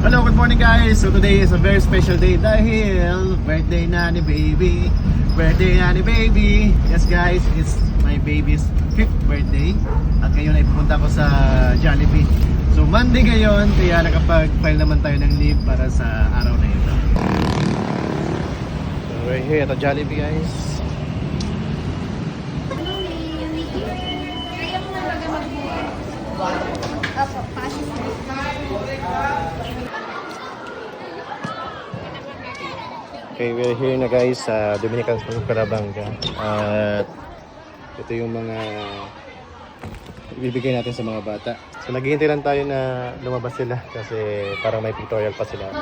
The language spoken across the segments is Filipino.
Hello, good morning guys. So today is a very special day dahil birthday na ni baby. Birthday na ni baby. Yes guys, it's my baby's 5th birthday. At ngayon ay pupunta ko sa Jollibee. So Monday ngayon, kaya nakapag-file naman tayo ng leave para sa araw na ito. So we're here at the Jollibee guys. Okay, we're here na guys sa Dominican School Calabanga. At ito yung mga ibibigay natin sa mga bata. So naghihintay lang tayo na lumabas sila kasi parang may pictorial pa sila.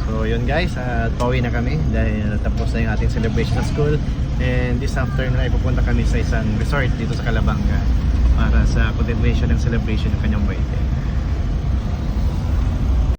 So yun guys, pauwi na kami dahil tapos na yung ating celebration sa school. And this afternoon ay pupunta kami sa isang resort dito sa Calabanga para sa continuation ng celebration ng kanyang birthday.